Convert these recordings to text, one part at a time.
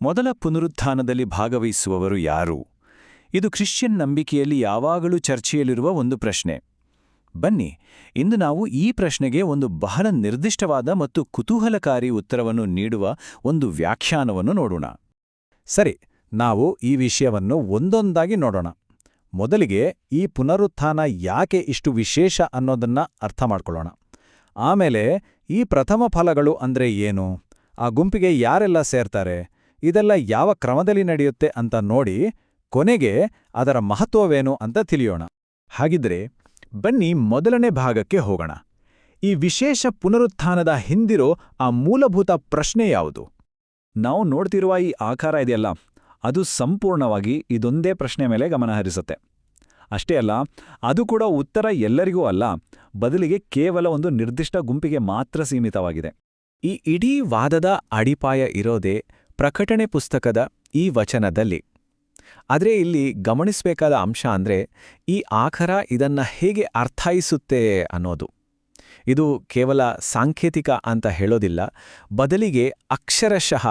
ಮೊದಲ ಪುನರುತ್ಥಾನದಲ್ಲಿ ಭಾಗವಹಿಸುವವರು ಯಾರು? ಇದು ಕ್ರಿಶ್ಚಿಯನ್ ನಂಬಿಕೆಯಲ್ಲಿ ಯಾವಾಗಲೂ ಚರ್ಚೆಯಲ್ಲಿರುವ ಒಂದು ಪ್ರಶ್ನೆ. ಬನ್ನಿ, ಇಂದು ನಾವು ಈ ಪ್ರಶ್ನೆಗೆ ಒಂದು ಬಹಳ ನಿರ್ದಿಷ್ಟವಾದ ಮತ್ತು ಕುತೂಹಲಕಾರಿ ಉತ್ತರವನ್ನು ನೀಡುವ ಒಂದು ವ್ಯಾಖ್ಯಾನವನ್ನು ನೋಡೋಣ. ಸರಿ, ನಾವು ಈ ವಿಷಯವನ್ನು ಒಂದೊಂದಾಗಿ ನೋಡೋಣ. ಮೊದಲಿಗೆ ಈ ಪುನರುತ್ಥಾನ ಯಾಕೆ ಇಷ್ಟು ವಿಶೇಷ ಅನ್ನೋದನ್ನ ಅರ್ಥ ಮಾಡ್ಕೊಳ್ಳೋಣ. ಆಮೇಲೆ ಈ ಪ್ರಥಮ ಫಲಗಳು ಅಂದ್ರೆ ಏನು, ಆ ಗುಂಪಿಗೆ ಯಾರೆಲ್ಲ ಸೇರ್ತಾರೆ, ಇದೆಲ್ಲ ಯಾವ ಕ್ರಮದಲ್ಲಿ ನಡೆಯುತ್ತೆ ಅಂತ ನೋಡಿ ಕೊನೆಗೆ ಅದರ ಮಹತ್ವವೇನು ಅಂತ ತಿಳಿಯೋಣ. ಹಾಗಿದ್ರೆ ಬನ್ನಿ ಮೊದಲನೇ ಭಾಗಕ್ಕೆ ಹೋಗೋಣ. ಈ ವಿಶೇಷ ಪುನರುತ್ಥಾನದ ಹಿಂದಿರೋ ಆ ಮೂಲಭೂತ ಪ್ರಶ್ನೆ ಯಾವುದು? ನಾವು ನೋಡ್ತಿರುವ ಈ ಆಕಾರ ಇದೆಯಲ್ಲ, ಅದು ಸಂಪೂರ್ಣವಾಗಿ ಇದೊಂದೇ ಪ್ರಶ್ನೆ ಮೇಲೆ ಗಮನಹರಿಸುತ್ತೆ. ಅಷ್ಟೇ ಅಲ್ಲ, ಅದು ಕೂಡ ಉತ್ತರ ಎಲ್ಲರಿಗೂ ಅಲ್ಲ, ಬದಲಿಗೆ ಕೇವಲ ಒಂದು ನಿರ್ದಿಷ್ಟ ಗುಂಪಿಗೆ ಮಾತ್ರ ಸೀಮಿತವಾಗಿದೆ. ಈ ಇಡೀ ವಾದದ ಅಡಿಪಾಯ ಇರೋದೇ ಪ್ರಕಟಣೆ ಪುಸ್ತಕದ ಈ ವಚನದಲ್ಲಿ. ಆದರೆ ಇಲ್ಲಿ ಗಮನಿಸಬೇಕಾದ ಅಂಶ ಅಂದ್ರೆ ಈ ಆಕಾರ ಇದನ್ನ ಹೇಗೆ ಅರ್ಥೈಸುತ್ತೆ ಅನ್ನೋದು. ಇದು ಕೇವಲ ಸಾಂಕೇತಿಕ ಅಂತ ಹೇಳೋದಿಲ್ಲ, ಬದಲಿಗೆ ಅಕ್ಷರಶಃ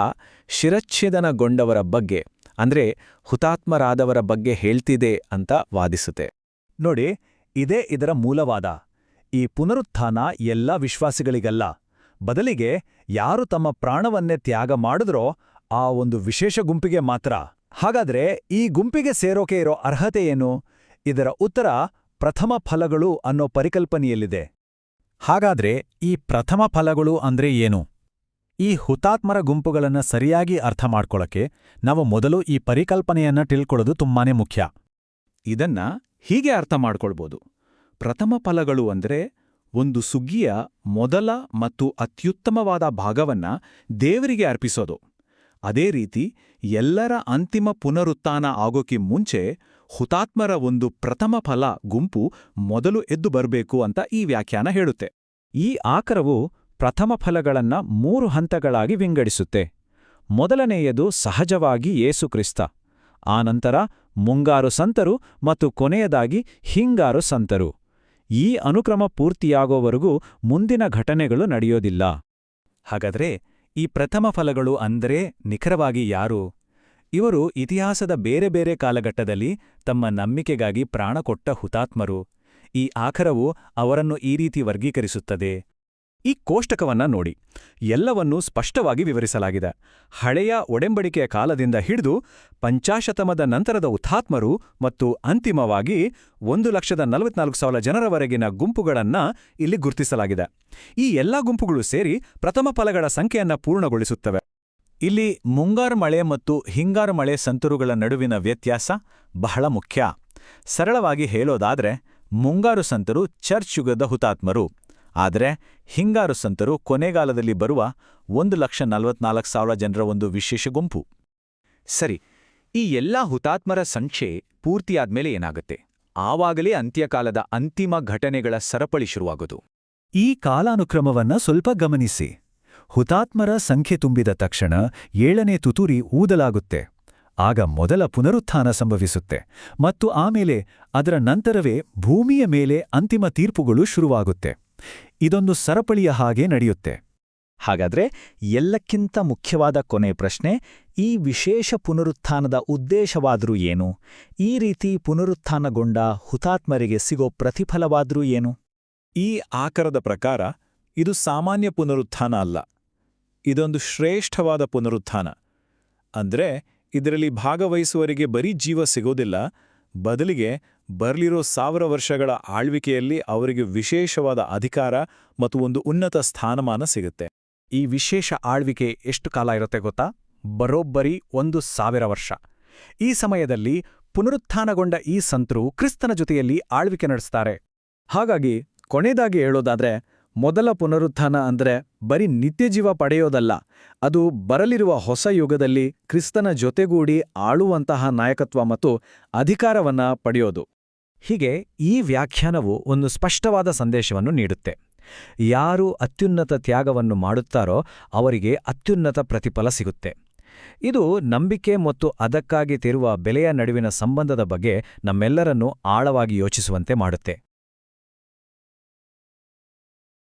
ಶಿರಚ್ಛೇದನಗೊಂಡವರ ಬಗ್ಗೆ ಅಂದ್ರೆ ಹುತಾತ್ಮರಾದವರ ಬಗ್ಗೆ ಹೇಳ್ತಿದೆ ಅಂತ ವಾದಿಸುತ್ತೆ. ನೋಡಿ, ಇದೇ ಇದರ ಮೂಲವಾದ. ಈ ಪುನರುತ್ಥಾನ ಎಲ್ಲ ವಿಶ್ವಾಸಿಗಳಿಗಲ್ಲ, ಬದಲಿಗೆ ಯಾರು ತಮ್ಮ ಪ್ರಾಣವನ್ನೇ ತ್ಯಾಗ ಮಾಡಿದ್ರೋ ಆ ಒಂದು ವಿಶೇಷ ಗುಂಪಿಗೆ ಮಾತ್ರ. ಹಾಗಾದ್ರೆ ಈ ಗುಂಪಿಗೆ ಸೇರೋಕೆ ಇರೋ ಅರ್ಹತೆ ಏನು? ಇದರ ಉತ್ತರ ಪ್ರಥಮ ಫಲಗಳು ಅನ್ನೋ ಪರಿಕಲ್ಪನೆಯಲ್ಲಿದೆ. ಹಾಗಾದ್ರೆ ಈ ಪ್ರಥಮ ಫಲಗಳು ಅಂದ್ರೆ ಏನು? ಈ ಹುತಾತ್ಮರ ಗುಂಪುಗಳನ್ನ ಸರಿಯಾಗಿ ಅರ್ಥ ಮಾಡ್ಕೊಳ್ಳೋಕೆ ನಾವು ಮೊದಲು ಈ ಪರಿಕಲ್ಪನೆಯನ್ನ ತಿಳ್ಕೊಳ್ಳೋದು ತುಂಬಾನೇ ಮುಖ್ಯ. ಇದನ್ನ ಹೀಗೆ ಅರ್ಥ ಮಾಡ್ಕೊಳ್ಬೋದು. ಪ್ರಥಮ ಫಲಗಳು ಅಂದ್ರೆ ಒಂದು ಸುಗ್ಗಿಯ ಮೊದಲ ಮತ್ತು ಅತ್ಯುತ್ತಮವಾದ ಭಾಗವನ್ನ ದೇವರಿಗೆ ಅರ್ಪಿಸೋದು. ಅದೇ ರೀತಿ ಎಲ್ಲರ ಅಂತಿಮ ಪುನರುತ್ಥಾನ ಆಗೋಕೆ ಮುಂಚೆ ಹುತಾತ್ಮರ ಒಂದು ಪ್ರಥಮ ಫಲ ಗುಂಪು ಮೊದಲು ಎದ್ದು ಬರಬೇಕು ಅಂತ ಈ ವ್ಯಾಖ್ಯಾನ ಹೇಳುತ್ತೆ. ಈ ಆಕರವು ಪ್ರಥಮ ಫಲಗಳನ್ನ 3 ಹಂತಗಳಾಗಿ ವಿಂಗಡಿಸುತ್ತೆ. ಮೊದಲನೆಯದು ಸಹಜವಾಗಿ ಯೇಸುಕ್ರಿಸ್ತ, ಆನಂತರ ಮುಂಗಾರು ಸಂತರು ಮತ್ತು ಕೊನೆಯದಾಗಿ ಹಿಂಗಾರು ಸಂತರು. ಈ ಅನುಕ್ರಮ ಪೂರ್ತಿಯಾಗೋವರೆಗೂ ಮುಂದಿನ ಘಟನೆಗಳು ನಡೆಯೋದಿಲ್ಲ. ಹಾಗಾದ್ರೆ ಈ ಪ್ರಥಮ ಫಲಗಳು ಅಂದ್ರೆ ನಿಖರವಾಗಿ ಯಾರು? ಇವರು ಇತಿಹಾಸದ ಬೇರೆ ಬೇರೆ ಕಾಲಘಟ್ಟದಲ್ಲಿ ತಮ್ಮ ನಂಬಿಕೆಗಾಗಿ ಪ್ರಾಣ ಕೊಟ್ಟ ಹುತಾತ್ಮರು. ಈ ಆಕರವು ಅವರನ್ನು ಈ ರೀತಿ ವರ್ಗೀಕರಿಸುತ್ತದೆ. ಈ ಕೋಷ್ಟಕವನ್ನ ನೋಡಿ, ಎಲ್ಲವನ್ನೂ ಸ್ಪಷ್ಟವಾಗಿ ವಿವರಿಸಲಾಗಿದೆ. ಹಳೆಯ ಒಡೆಂಬಡಿಕೆಯ ಕಾಲದಿಂದ ಹಿಡಿದು ಪಂಚಾಶತಮದ ನಂತರದ ಹುತಾತ್ಮರು ಮತ್ತು ಅಂತಿಮವಾಗಿ 1,44,000 ಜನರವರೆಗಿನ ಗುಂಪುಗಳನ್ನ ಇಲ್ಲಿ ಗುರುತಿಸಲಾಗಿದೆ. ಈ ಎಲ್ಲಾ ಗುಂಪುಗಳು ಸೇರಿ ಪ್ರಥಮ ಫಲಗಳ ಸಂಖ್ಯೆಯನ್ನ ಪೂರ್ಣಗೊಳಿಸುತ್ತವೆ. ಇಲ್ಲಿ ಮುಂಗಾರು ಮಳೆ ಮತ್ತು ಹಿಂಗಾರು ಮಳೆ ಸಂತರುಗಳ ನಡುವಿನ ವ್ಯತ್ಯಾಸ ಬಹಳ ಮುಖ್ಯ. ಸರಳವಾಗಿ ಹೇಳೋದಾದ್ರೆ ಮುಂಗಾರು ಸಂತರು ಚರ್ಚ್ ಯುಗದ ಹುತಾತ್ಮರು, ಆದರೆ ಹಿಂಗಾರು ಸಂತರು ಕೊನೆಗಾಲದಲ್ಲಿ ಬರುವ 1,44,000 ಜನರ ಒಂದು ವಿಶೇಷ ಗುಂಪು. ಸರಿ, ಈ ಎಲ್ಲಾ ಹುತಾತ್ಮರ ಸಂಖ್ಯೆ ಪೂರ್ತಿಯಾದ್ಮೇಲೆ ಏನಾಗುತ್ತೆ? ಆವಾಗಲೇ ಅಂತ್ಯಕಾಲದ ಅಂತಿಮ ಘಟನೆಗಳ ಸರಪಳಿ ಶುರುವಾಗೋದು. ಈ ಕಾಲಾನುಕ್ರಮವನ್ನ ಸ್ವಲ್ಪ ಗಮನಿಸಿ. ಹುತಾತ್ಮರ ಸಂಖ್ಯೆ ತುಂಬಿದ ತಕ್ಷಣ 7ನೇ ತುತೂರಿ ಊದಲಾಗುತ್ತೆ. ಆಗ ಮೊದಲ ಪುನರುತ್ಥಾನ ಸಂಭವಿಸುತ್ತೆ ಮತ್ತು ಆಮೇಲೆ ಅದರ ನಂತರವೇ ಭೂಮಿಯ ಮೇಲೆ ಅಂತಿಮ ತೀರ್ಪುಗಳು ಶುರುವಾಗುತ್ತೆ. ಇದೊಂದು ಸರಪಳಿಯ ಹಾಗೆ ನಡೆಯುತ್ತೆ. ಹಾಗಾದ್ರೆ ಎಲ್ಲಕ್ಕಿಂತ ಮುಖ್ಯವಾದ ಕೊನೆ ಪ್ರಶ್ನೆ, ಈ ವಿಶೇಷ ಪುನರುತ್ಥಾನದ ಉದ್ದೇಶವಾದ್ರೂ ಏನು? ಈ ರೀತಿ ಪುನರುತ್ಥಾನಗೊಂಡ ಹುತಾತ್ಮರಿಗೆ ಸಿಗೋ ಪ್ರತಿಫಲವಾದ್ರೂ ಏನು? ಈ ಆಕರದ ಪ್ರಕಾರ ಇದು ಸಾಮಾನ್ಯ ಪುನರುತ್ಥಾನ ಅಲ್ಲ, ಇದೊಂದು ಶ್ರೇಷ್ಠವಾದ ಪುನರುತ್ಥಾನ. ಅಂದ್ರೆ ಇದರಲ್ಲಿ ಭಾಗವಹಿಸುವವರಿಗೆ ಬರೀ ಜೀವ ಸಿಗೋದಿಲ್ಲ, ಬದಲಿಗೆ ಬರ್ಲಿರೋ 1000 ವರ್ಷಗಳ ಆಳ್ವಿಕೆಯಲ್ಲಿ ಅವರಿಗೆ ವಿಶೇಷವಾದ ಅಧಿಕಾರ ಮತ್ತು ಒಂದು ಉನ್ನತ ಸ್ಥಾನಮಾನ ಸಿಗುತ್ತೆ. ಈ ವಿಶೇಷ ಆಳ್ವಿಕೆ ಎಷ್ಟು ಕಾಲ ಇರುತ್ತೆ ಗೊತ್ತಾ? ಬರೋಬ್ಬರಿ 1000 ವರ್ಷ. ಈ ಸಮಯದಲ್ಲಿ ಪುನರುತ್ಥಾನಗೊಂಡ ಈ ಸಂತರು ಕ್ರಿಸ್ತನ ಜೊತೆಯಲ್ಲಿ ಆಳ್ವಿಕೆ ನಡೆಸ್ತಾರೆ. ಹಾಗಾಗಿ ಕೊನೆಯದಾಗಿ ಹೇಳೋದಾದ್ರೆ, ಮೊದಲ ಪುನರುತ್ಥಾನ ಅಂದ್ರೆ ಬರೀ ನಿತ್ಯಜೀವ ಪಡೆಯೋದಲ್ಲ, ಅದು ಬರಲಿರುವ ಹೊಸ ಯುಗದಲ್ಲಿ ಕ್ರಿಸ್ತನ ಜೊತೆಗೂಡಿ ಆಳುವಂತಹ ನಾಯಕತ್ವ ಮತ್ತು ಅಧಿಕಾರವನ್ನ ಪಡೆಯೋದು. ಹೀಗೆ ಈ ವ್ಯಾಖ್ಯಾನವು ಒಂದು ಸ್ಪಷ್ಟವಾದ ಸಂದೇಶವನ್ನು ನೀಡುತ್ತೆ. ಯಾರು ಅತ್ಯುನ್ನತ ತ್ಯಾಗವನ್ನು ಮಾಡುತ್ತಾರೋ ಅವರಿಗೆ ಅತ್ಯುನ್ನತ ಪ್ರತಿಫಲ ಸಿಗುತ್ತೆ. ಇದು ನಂಬಿಕೆ ಮತ್ತು ಅದಕ್ಕಾಗಿ ತೆರುವ ಬೆಲೆಯ ನಡುವಿನ ಸಂಬಂಧದ ಬಗ್ಗೆ ನಮ್ಮೆಲ್ಲರನ್ನೂ ಆಳವಾಗಿ ಯೋಚಿಸುವಂತೆ ಮಾಡುತ್ತೆ.